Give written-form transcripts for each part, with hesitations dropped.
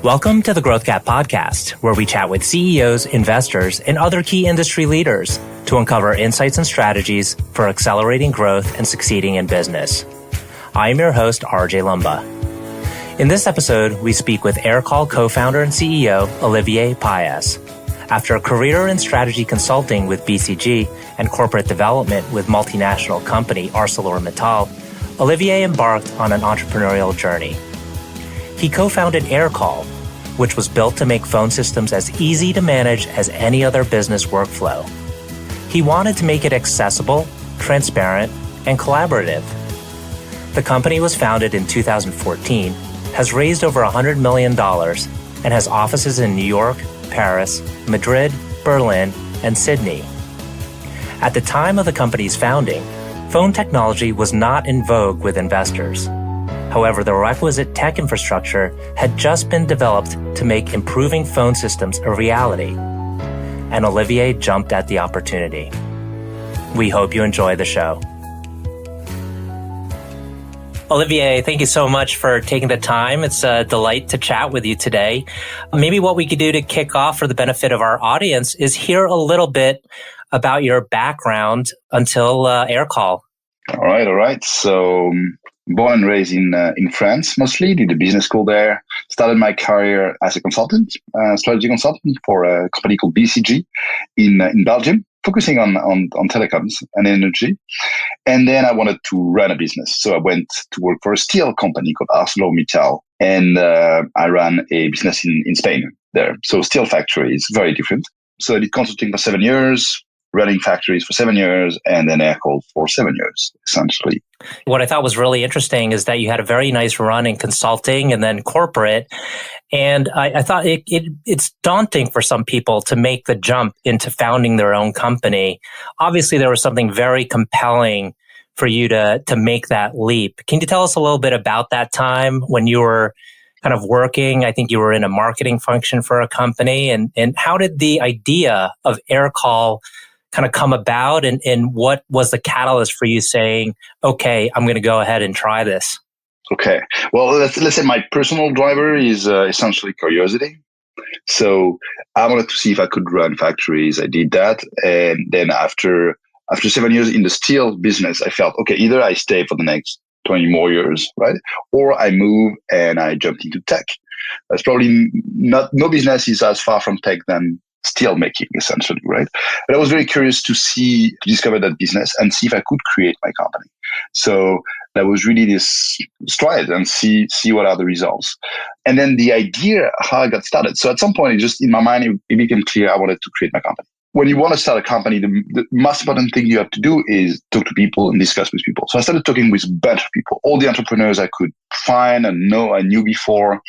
Welcome to the Growth Gap Podcast, where we chat with CEOs, investors, and other key industry leaders to uncover insights and strategies for accelerating growth and succeeding in business. I am your host, RJ Lumba. In this episode, we speak with Aircall co-founder and CEO Olivier Pailhes. After a career in strategy consulting with BCG and corporate development with multinational company ArcelorMittal, Olivier embarked on an entrepreneurial journey. He co-founded Aircall, which was built to make phone systems as easy to manage as any other business workflow. He wanted to make it accessible, transparent, and collaborative. The company was founded in 2014, has raised over $100 million, and has offices in New York, Paris, Madrid, Berlin, and Sydney. At the time of the company's founding, phone technology was not in vogue with investors. However, the requisite tech infrastructure had just been developed to make improving phone systems a reality. And Olivier jumped at the opportunity. We hope you enjoy the show. Olivier, thank you so much for taking the time. It's a delight to chat with you today. Maybe what we could do to kick off for the benefit of our audience is hear a little bit about your background until Aircall. All right. So, born and raised in France, mostly. Did a business school there. Started my career as a consultant, strategy consultant for a company called BCG in Belgium, focusing on telecoms and energy. And then I wanted to run a business. So I went to work for a steel company called ArcelorMittal. And I ran a business in Spain there. So steel factory is very different. So I did consulting for 7 years, running factories for 7 years, and then Aircall for 7 years, essentially. What I thought was really interesting is that you had a very nice run in consulting and then corporate. And I thought it's daunting for some people to make the jump into founding their own company. Obviously, there was something very compelling for you to make that leap. Can you tell us a little bit about that time when you were kind of working? I think you were in a marketing function for a company. And how did the idea of Aircall kind of come about, and what was the catalyst for you saying, okay, I'm going to go ahead and try this? Okay. Well, let's say my personal driver is essentially curiosity. So I wanted to see if I could run factories. I did that. And then after 7 years in the steel business, I felt, okay, either I stay for the next 20 more years, right? Or I move and I jumped into tech. That's probably no business is as far from tech than steel making, essentially, right? But I was very curious to discover that business and see if I could create my company. So that was really this stride and see what are the results. And then the idea, how I got started. So at some point, in my mind, it became clear I wanted to create my company. When you want to start a company, the most important thing you have to do is talk to people and discuss with people. So I started talking with a bunch of people, all the entrepreneurs I could find and know I knew before,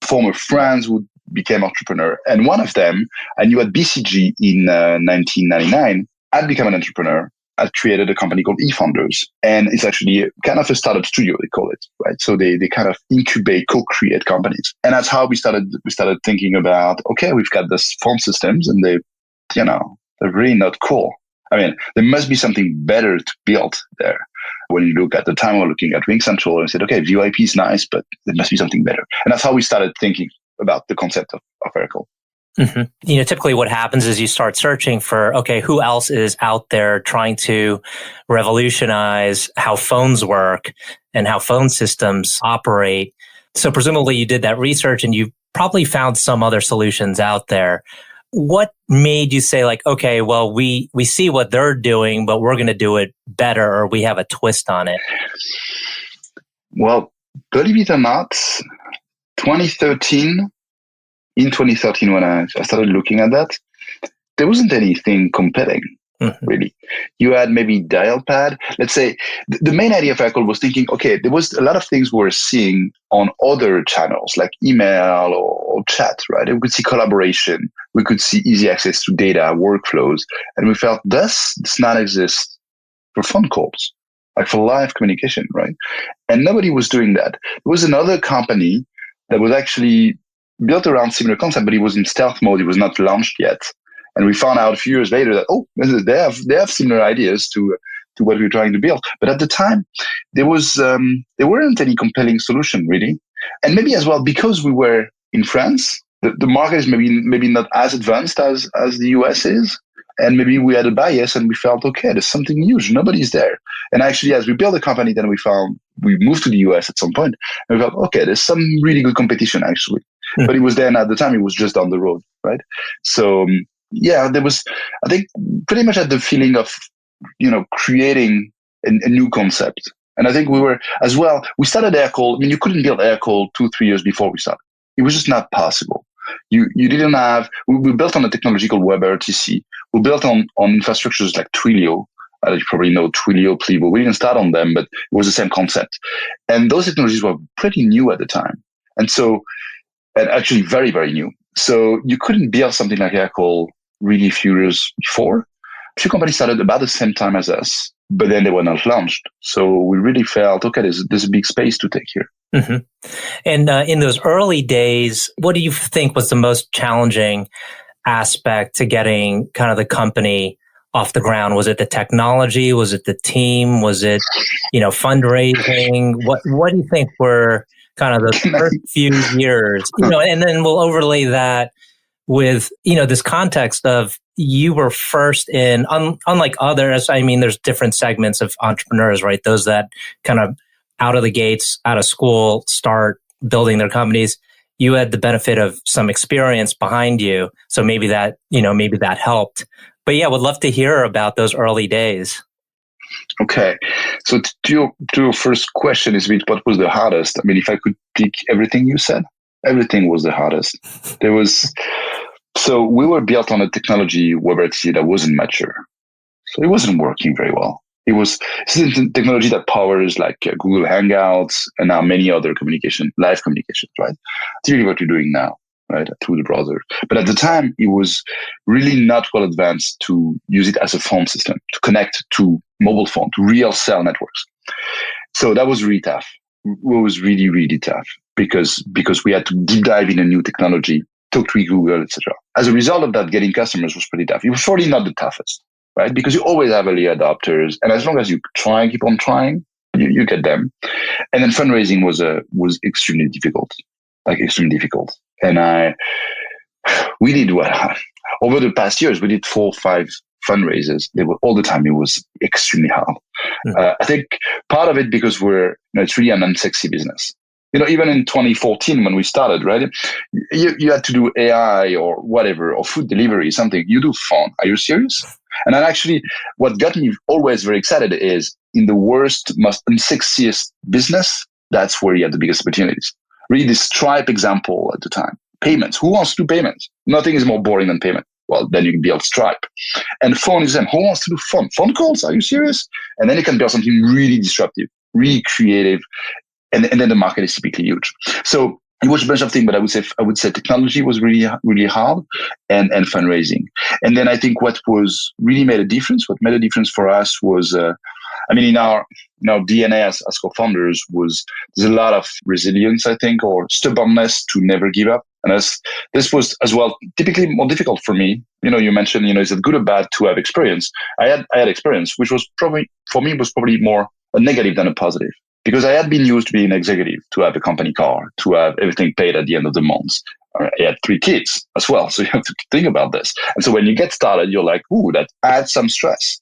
former friends who became entrepreneur. And one of them, I knew at BCG in 1999, I'd become an entrepreneur. I'd created a company called eFounders. And it's actually kind of a startup studio, they call it, right? So they kind of incubate, co-create companies. And that's how we started thinking about, okay, we've got this phone systems and they're really not cool. I mean, there must be something better to build there. When you look at the time, we're looking at RingCentral and said, okay, VoIP is nice, but there must be something better. And that's how we started thinking about the concept of Aircall. Mm-hmm. Typically what happens is you start searching for, okay, who else is out there trying to revolutionize how phones work and how phone systems operate. So presumably you did that research and you probably found some other solutions out there. What made you say like, okay, well, we see what they're doing, but we're going to do it better, or we have a twist on it? Well, believe it or not, in 2013, when I started looking at that, there wasn't anything compelling, really. You had maybe dial pad. Let's say the main idea of Aircall was thinking, okay, there was a lot of things we were seeing on other channels like email or chat, right? We could see collaboration. We could see easy access to data, workflows. And we felt, does not exist for phone calls, like for live communication, right? And nobody was doing that. There was another company that was actually built around similar concept, but it was in stealth mode. It was not launched yet. And we found out a few years later that, they have similar ideas to what we were trying to build. But at the time, there weren't any compelling solution, really. And maybe as well, because we were in France. The market is maybe not as advanced as the US is. And maybe we had a bias and we felt, okay, there's something huge. Nobody's there. And actually, as we built the company, then we moved to the US at some point and we felt, okay, there's some really good competition actually. But it was then at the time, it was just down the road, right? So there was, I think, pretty much had the feeling of, creating a new concept. And I think we were as well, we started Aircall. I mean, you couldn't build Aircall 2-3 years before we started. It was just not possible. You didn't have, we built on a technology called WebRTC. We built on infrastructures like Twilio. You probably know Twilio, Plivo. We didn't start on them, but it was the same concept. And those technologies were pretty new at the time. And actually very, very new. So you couldn't build something like Aircall really a few years before. A few companies started about the same time as us, but then they were not launched. So we really felt, okay, there's a big space to take here. Mm-hmm. And in those early days, what do you think was the most challenging aspect to getting kind of the company off the ground? Was it the technology? Was it the team? Was it, fundraising? What do you think were kind of the first few years? And then we'll overlay that with, this context of you were first in, unlike others. I mean, there's different segments of entrepreneurs, right? Those that kind of out of the gates, out of school, start building their companies. You had the benefit of some experience behind you. So maybe that helped. But yeah, would love to hear about those early days. Okay. So to your first question is what was the hardest? I mean, if I could pick everything you said, everything was the hardest. So we were built on a technology WebRTC that wasn't mature. So it wasn't working very well. It's a technology that powers like Google Hangouts and now many other live communications, right? Typically what you're doing now, right? Through the browser. But at the time, it was really not well advanced to use it as a phone system, to connect to mobile phone, to real cell networks. So that was really tough. It was really, really tough because we had to deep dive in a new technology, talk to Google, etc. As a result of that, getting customers was pretty tough. It was probably not the toughest. Right? Because you always have early adopters. And as long as you keep on trying, you get them. And then fundraising was extremely difficult, extremely difficult. And we did over the past years, we did 4 or 5 fundraisers. They were all the time. It was extremely hard. Mm-hmm. I think part of it because it's really an unsexy business. Even in 2014 when we started, right? You had to do AI or whatever, or food delivery, something. You do phone. Are you serious? And then actually, what got me always very excited is in the worst, most unsexiest business, that's where you have the biggest opportunities. Really, the Stripe example at the time. Payments. Who wants to do payments? Nothing is more boring than payment. Well, then you can build Stripe. And phone is who wants to do phone? Phone calls? Are you serious? And then you can build something really disruptive, really creative. And then the market is typically huge. So it was a bunch of things, but I would say technology was really, really hard and fundraising. And then I think what made a difference for us was, in our DNA as co-founders there's a lot of resilience, I think, or stubbornness to never give up. And this was as well typically more difficult for me. You mentioned, is it good or bad to have experience? I had experience, which was probably more a negative than a positive. Because I had been used to being an executive, to have a company car, to have everything paid at the end of the month. I had 3 kids as well, so you have to think about this. And so when you get started, you're like, ooh, that adds some stress.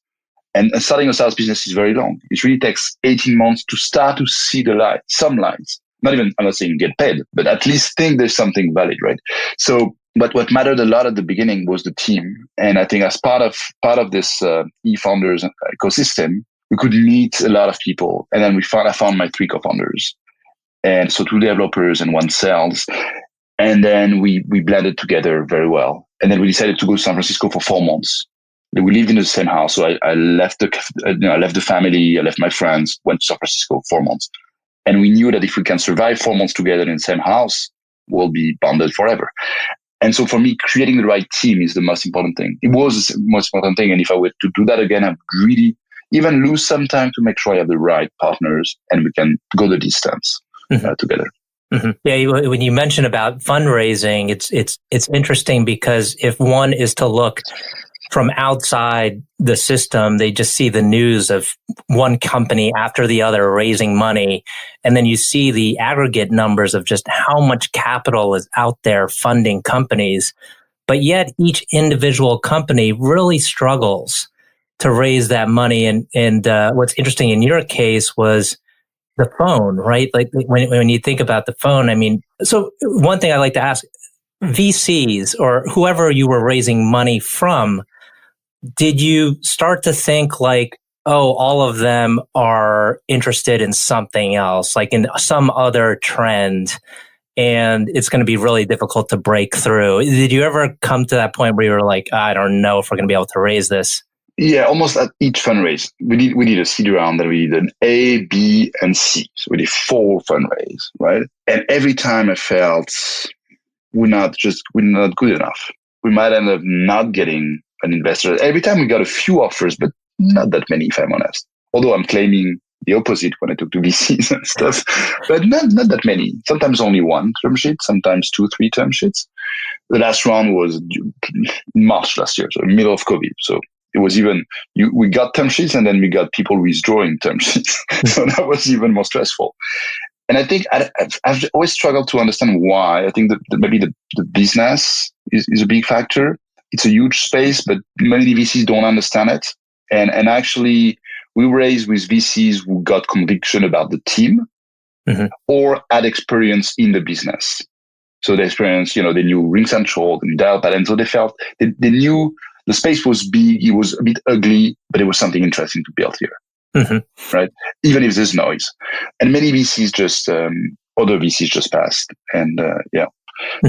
And starting a SaaS business is very long. It really takes 18 months to start to see the light, some lights. I'm not saying get paid, but at least think there's something valid, right? So, but what mattered a lot at the beginning was the team. And I think as part of this e-founders ecosystem, we could meet a lot of people. And then I found my 3 co-founders. And so 2 developers and 1 sales. And then we blended together very well. And then we decided to go to San Francisco for 4 months. We lived in the same house. So I left the family, I left my friends, went to San Francisco 4 months. And we knew that if we can survive 4 months together in the same house, we'll be bonded forever. And so for me, creating the right team is the most important thing. It was the most important thing. And if I were to do that again, I would really even lose some time to make sure I have the right partners and we can go the distance together. Mm-hmm. Yeah, when you mention about fundraising, it's interesting because if one is to look from outside the system, they just see the news of one company after the other raising money. And then you see the aggregate numbers of just how much capital is out there funding companies. But yet each individual company really struggles to raise that money. And what's interesting in your case was the phone, right? Like when you think about the phone, I mean, so one thing I like to ask, VCs or whoever you were raising money from, did you start to think like, oh, all of them are interested in something else, like in some other trend, and it's going to be really difficult to break through? Did you ever come to that point where you were like, I don't know if we're going to be able to raise this? Yeah, almost at each fundraise. We did a seed round, then we did an A, B, and C. So we did 4 fundraise, right? And every time I felt we're not good enough. We might end up not getting an investor. Every time we got a few offers, but not that many, if I'm honest. Although I'm claiming the opposite when I talk to VCs and stuff, but not that many. Sometimes only 1 term sheet, sometimes 2, 3 term sheets. The last round was March last year, so middle of COVID. So it was we got term sheets and then we got people withdrawing term sheets. So that was even more stressful. And I think I've always struggled to understand why. I think that maybe the business is a big factor. It's a huge space, but many VCs don't understand it. And actually, we raised with VCs who got conviction about the team or had experience in the business. So they experienced, they knew RingCentral, they knew Dialpad, and so they felt they knew the space was big, it was a bit ugly, but it was something interesting to build here. Right? Even if there's noise. And many VCs other VCs just passed. And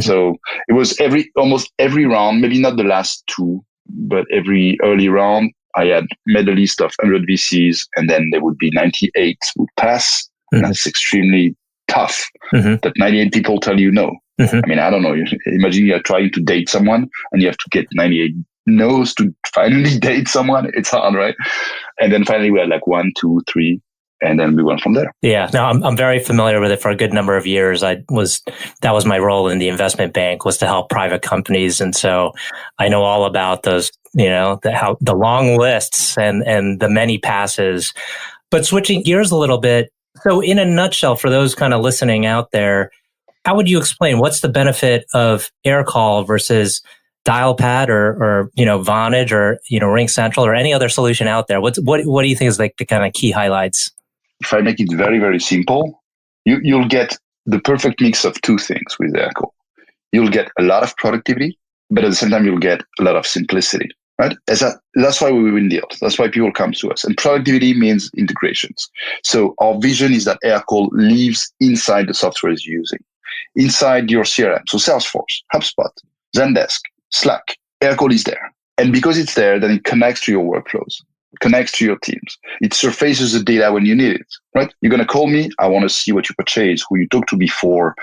so it was almost every round, maybe not the last 2, but every early round, I had made a list of 100 VCs and then there would be 98 would pass. And that's extremely tough that 98 people tell you no. I mean, I don't know. Imagine you're trying to date someone and you have to get 98 no's to finally date someone. It's hard, right? And then finally we had like 1, 2, 3, and then we went from there. Yeah, no, I'm very familiar with it. For a good number of years, that was my role in the investment bank, was to help private companies, and so I know all about those, the long lists and the many passes. But switching gears a little bit, so in a nutshell, for those kind of listening out there, how would you explain what's the benefit of Aircall versus Dialpad or Vonage or RingCentral or any other solution out there? What do you think is like the kind of key highlights? If I make it very, very simple, you'll get the perfect mix of 2 things with Aircall. You'll get a lot of productivity, but at the same time you'll get a lot of simplicity. Right? That's why we win deals. That's why people come to us. And productivity means integrations. So our vision is that Aircall lives inside the software you're using, inside your CRM. So Salesforce, HubSpot, Zendesk, Slack, Aircall is there. And because it's there, then it connects to your workflows, connects to your teams. It surfaces the data when you need it, right? You're going to call me. I want to see what you purchased, who you talked to before,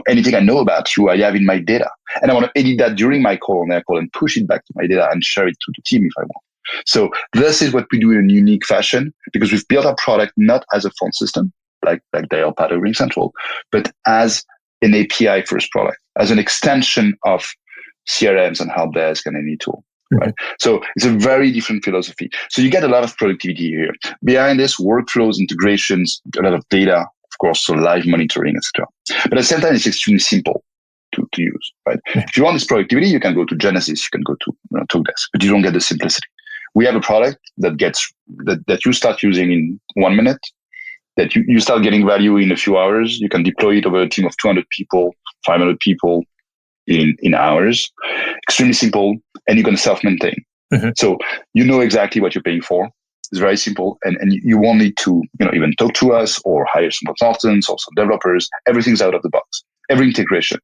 anything I know about you, I have in my data. And I want to edit that during my call on Aircall and push it back to my data and share it to the team if I want. So this is what we do in a unique fashion because we've built our product not as a phone system like Dialpad or RingCentral, but as an API first product, as an extension of CRMs and help desk and any tool. Right. So it's a very different philosophy. So you get a lot of productivity here. Behind this, workflows, integrations, a lot of data, of course, so live monitoring, etc. But at the same time, it's extremely simple to use. Right. If you want this productivity, you can go to Genesis, you can go to Talkdesk, but you don't get the simplicity. We have a product that you start using in 1 minute, that you start getting value in a few hours. You can deploy it over a team of 200 people, 500 people. In hours, extremely simple, and you can self-maintain. So you know exactly what you're paying for. It's very simple, and you won't need to even talk to us or hire some consultants or some developers. Everything's out of the box, every integration.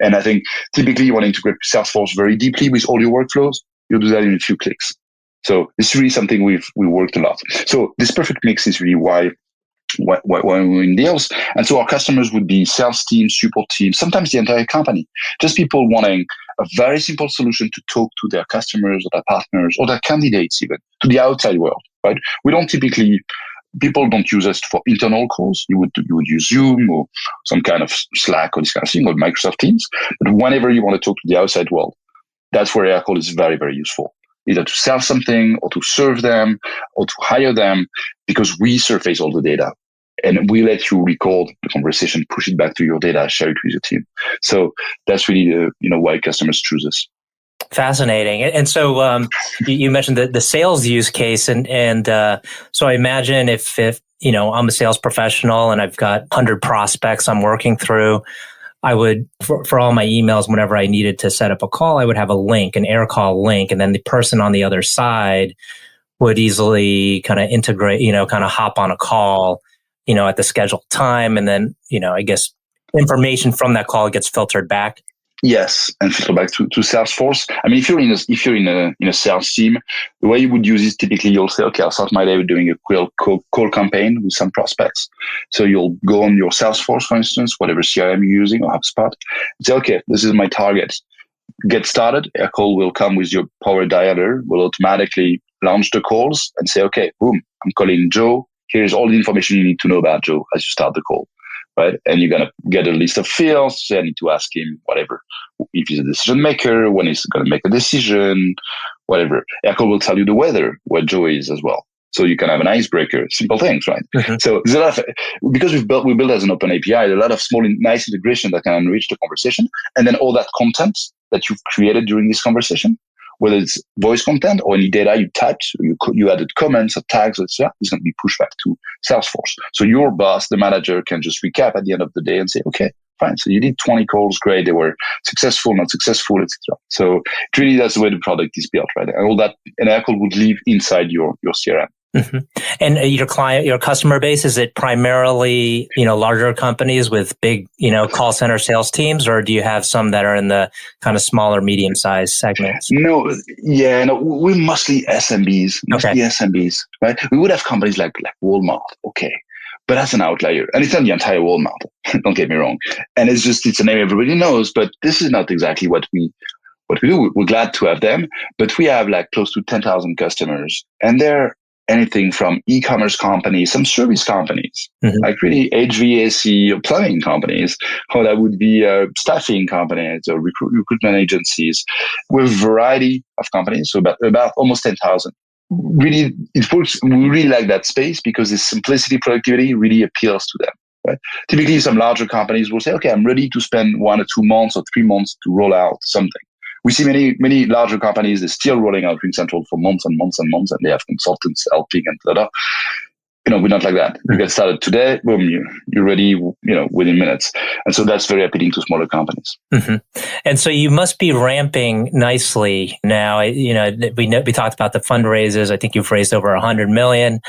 And I think typically you want to integrate Salesforce very deeply with all your workflows. You'll do that in a few clicks. So it's really something we worked a lot. So this perfect mix is really why we win deals. And so our customers would be sales teams, support teams, sometimes the entire company, just people wanting a very simple solution to talk to their customers or their partners or their candidates, even to the outside world, right? People don't use us for internal calls. You would use Zoom or some kind of Slack or this kind of thing or Microsoft Teams. But whenever you want to talk to the outside world, that's where Aircall is very, very useful. either to sell something or to serve them or to hire them, because we surface all the data. And we let you record the conversation, push it back to your data, share it with your team. So that's really why customers choose us. Fascinating. And so you mentioned the sales use case, and so I imagine if I'm a sales professional and I've got 100 prospects I'm working through, I would, for all my emails, whenever I needed to set up a call, I would have a link, an Aircall link, and then the person on the other side would easily kind of integrate, kind of hop on a call, at the scheduled time. And then, I guess information from that call gets filtered back. Yes, and filter back to Salesforce. I mean, if you're in a sales team, the way you would use it, typically you'll say, okay, I'll start my day with doing a call campaign with some prospects. So you'll go on your Salesforce, for instance, whatever CRM you're using or HubSpot, and say, okay, this is my target. Get started. Aircall will come with your power dialer, will automatically launch the calls and say, okay, boom, I'm calling Joe. Here's all the information you need to know about Joe as you start the call. Right? And you're going to get a list of fields. So I need to ask him whatever, if he's a decision maker, when he's going to make a decision, whatever. Aircall will tell you the weather, where Joe is as well. So you can have an icebreaker, simple things, right? Mm-hmm. So there's a lot of, because we built as an open API, a lot of small, nice integration that can enrich the conversation. And then all that content that you've created during this conversation, whether it's voice content or any data you typed, you added comments or tags, etc., is going to be pushed back to Salesforce. So your boss, the manager, can just recap at the end of the day and say, okay, fine. So you did 20 calls, great. They were successful, not successful, etc. So really, that's the way the product is built, right? And all that, and Aircall would live inside your CRM. Mm-hmm. And your customer base, is it primarily, larger companies with big, call center sales teams, or do you have some that are in the kind of smaller, medium-sized segments? No, we're mostly SMBs, SMBs, right? We would have companies like Walmart, okay, but that's an outlier, and it's not the entire Walmart. Don't get me wrong, and it's a name everybody knows, but this is not exactly what we do. We're glad to have them, but we have close to 10,000 customers, and they're anything from e-commerce companies, some service companies, mm-hmm. like really HVAC or plumbing companies, or that would be staffing companies or recruitment agencies, with a variety of companies, so about almost 10,000. Really, we really like that space because the simplicity, productivity really appeals to them. Right? Typically, some larger companies will say, okay, I'm ready to spend 1 or 2 months or 3 months to roll out something. We see many larger companies, they're still rolling out RingCentral for months and months and months, and they have consultants helping and blah, blah. We're not like that. You get started today, boom, you're ready, within minutes. And so that's very appealing to smaller companies. Mm-hmm. And so you must be ramping nicely now. We talked about the fundraisers. I think you've raised over $100 million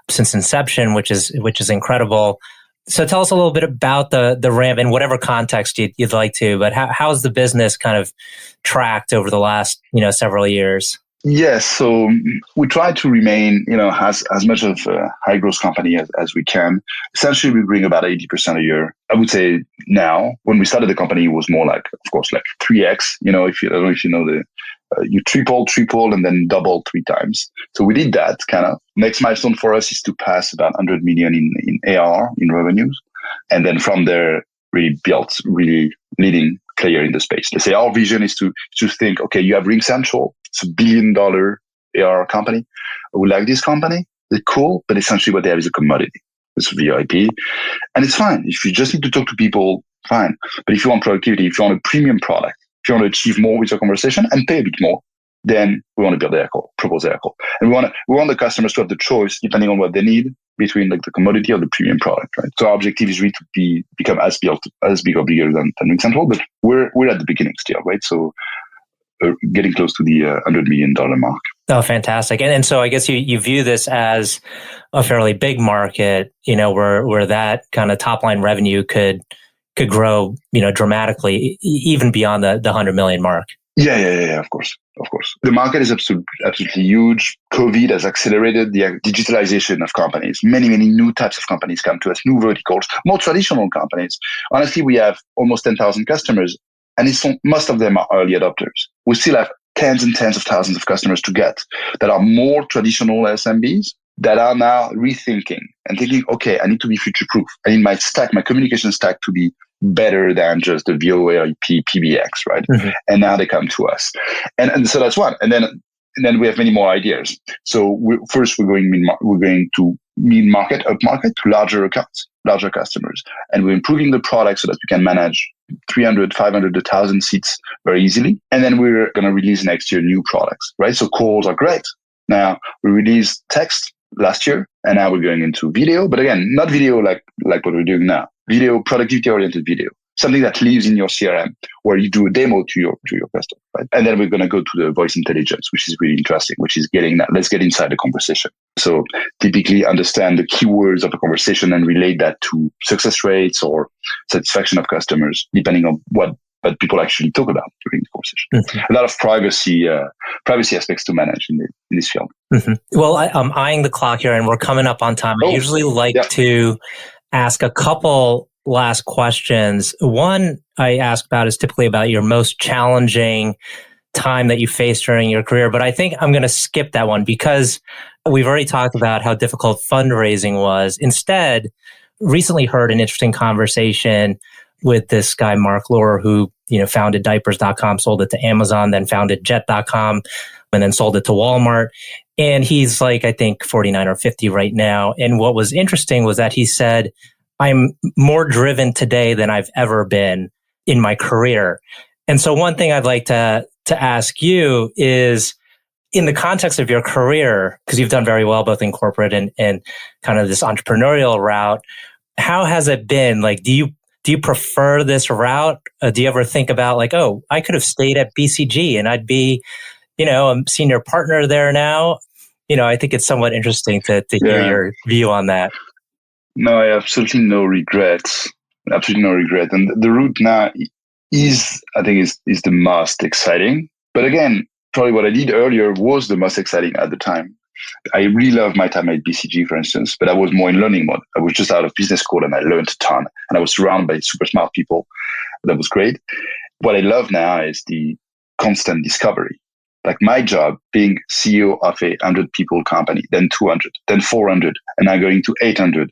since inception, which is incredible. So tell us a little bit about the ramp in whatever context you'd like to, but how's the business kind of tracked over the last, several years? Yes. So we try to remain, as much of a high growth company as we can. Essentially, we bring about 80% a year. I would say now, when we started the company, it was more like 3x, I don't know if you know you triple, and then double 3 times. So we did that kind of. Next milestone for us is to pass about 100 million in ARR, in revenues. And then from there, really built really leading player in the space. Let's say our vision is to think, okay, you have RingCentral, it's $1 billion ARR company. We like this company. They're cool, but essentially what they have is a commodity. It's VIP. And it's fine. If you just need to talk to people, fine. But if you want productivity, if you want a premium product, if you want to achieve more with your conversation and pay a bit more, then we want to build Aircall, propose Aircall. And we want the customers to have the choice, depending on what they need, between the commodity or the premium product, right? So our objective is really to become as big or bigger than RingCentral, but we're at the beginning still, right? So getting close to the $100 million mark. Oh, fantastic. And so I guess you view this as a fairly big market, where that kind of top line revenue could grow, dramatically, even beyond the 100 million mark. Yeah, of course. The market is absolutely huge. COVID has accelerated the digitalization of companies. Many new types of companies come to us, new verticals, more traditional companies. Honestly, we have almost 10,000 customers, and most of them are early adopters. We still have tens and tens of thousands of customers to get that are more traditional SMBs that are now rethinking and thinking, okay, I need to be future-proof. I need my communication stack to be better than just the VoIP PBX, right? Mm-hmm. And now they come to us. And so that's one. And then And then we have many more ideas. So we're going to mid-market, up-market, to larger accounts, larger customers. And we're improving the product so that we can manage 300, 500, 1,000 seats very easily. And then we're going to release next year new products, right? So calls are great. Now, we released text last year, and now we're going into video. But again, not video like what we're doing now. Video, productivity-oriented video. Something that lives in your CRM, where you do a demo to your customer, right? And then we're going to go to the voice intelligence, which is really interesting, which is let's get inside the conversation. So typically understand the keywords of a conversation and relate that to success rates or satisfaction of customers, depending on what people actually talk about during the conversation. Mm-hmm. A lot of privacy aspects to manage in this field. Mm-hmm. Well, I'm eyeing the clock here, and we're coming up on time. I usually like to ask a couple last questions. One I ask about is typically about your most challenging time that you faced during your career, but I think I'm going to skip that one because we've already talked about how difficult fundraising was. Instead, recently heard an interesting conversation with this guy, Mark Lohr, who founded diapers.com, sold it to Amazon, then founded jet.com, and then sold it to Walmart. And he's like, I think 49 or 50 right now. And what was interesting was that he said, I'm more driven today than I've ever been in my career. And so one thing I'd like to ask you is, in the context of your career, because you've done very well both in corporate and kind of this entrepreneurial route, how has it been? Like, do you prefer this route? Do you ever think about like, oh, I could have stayed at BCG and I'd be, a senior partner there now? I think it's somewhat interesting to hear your view on that. No, I have absolutely no regrets. Absolutely no regret. And the route now is the most exciting. But again, probably what I did earlier was the most exciting at the time. I really loved my time at BCG, for instance, but I was more in learning mode. I was just out of business school and I learned a ton. And I was surrounded by super smart people. That was great. What I love now is the constant discovery. Like my job being CEO of a 100 people company, then 200, then 400, and now going to 800.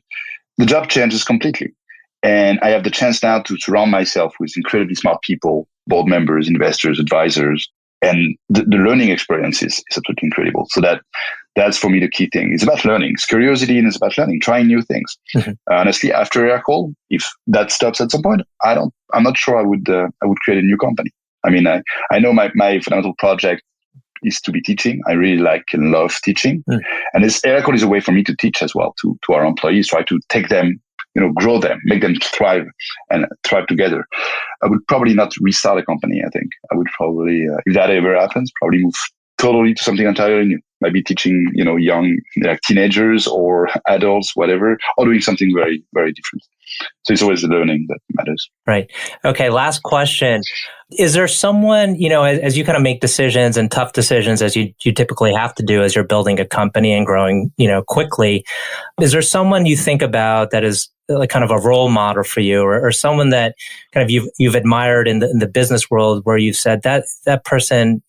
The job changes completely. And I have the chance now to surround myself with incredibly smart people, board members, investors, advisors, and the learning experience is absolutely incredible. So that's for me the key thing. It's about learning. It's curiosity and it's about learning, trying new things. Mm-hmm. Honestly, after Aircall, if that stops at some point, I'm not sure I would create a new company. I mean, I know my fundamental project is to be teaching. I really like and love teaching. Mm. And Aircall is a way for me to teach as well to our employees, try to take them, grow them, make them thrive and thrive together. I would probably not restart a company, I think. I would probably, if that ever happens, probably move totally to something entirely new. Maybe teaching, young teenagers or adults, whatever, or doing something very, very different. So it's always the learning that matters. Right. Okay. Last question. Is there someone, as you kind of make decisions and tough decisions as you typically have to do as you're building a company and growing, quickly, is there someone you think about that is like kind of a role model for you or someone that kind of you've admired in the business world where you've said that person,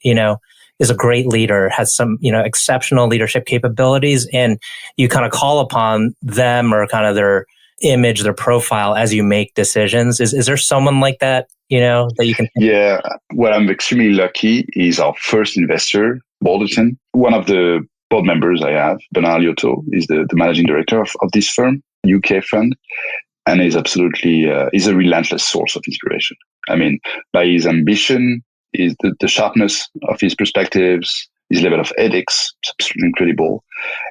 is a great leader, has some, exceptional leadership capabilities, and you kind of call upon them or kind of their image, their profile as you make decisions? Is there someone like that, that you can? Yeah. What I'm extremely lucky is our first investor, Balderton. One of the board members I have, Bernard Liotto, is the managing director of this firm, UK fund, and is absolutely, is a relentless source of inspiration. I mean, by his ambition, is the sharpness of his perspectives, his level of ethics, is absolutely incredible.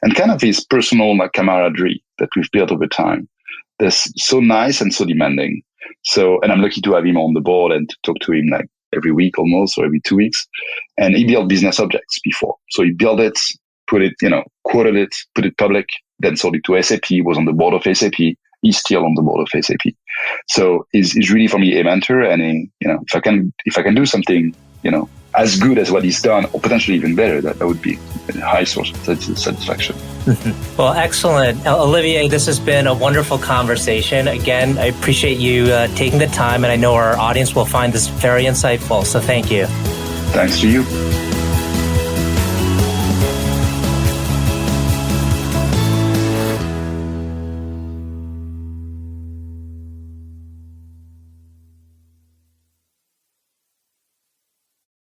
And kind of his personal camaraderie that we've built over time. That's so nice and so demanding. And I'm lucky to have him on the board and to talk to him every week almost, or every 2 weeks. And he built business objects before. So he built it, put it, quoted it, put it public, then sold it to SAP, was on the board of SAP. He's still on the board of SAP. So he's really for me a mentor. And if I can do something, as good as what he's done, or potentially even better, that would be a high source of satisfaction. Well, excellent. Olivier, this has been a wonderful conversation. Again, I appreciate you taking the time, and I know our audience will find this very insightful. So thank you. Thanks to you.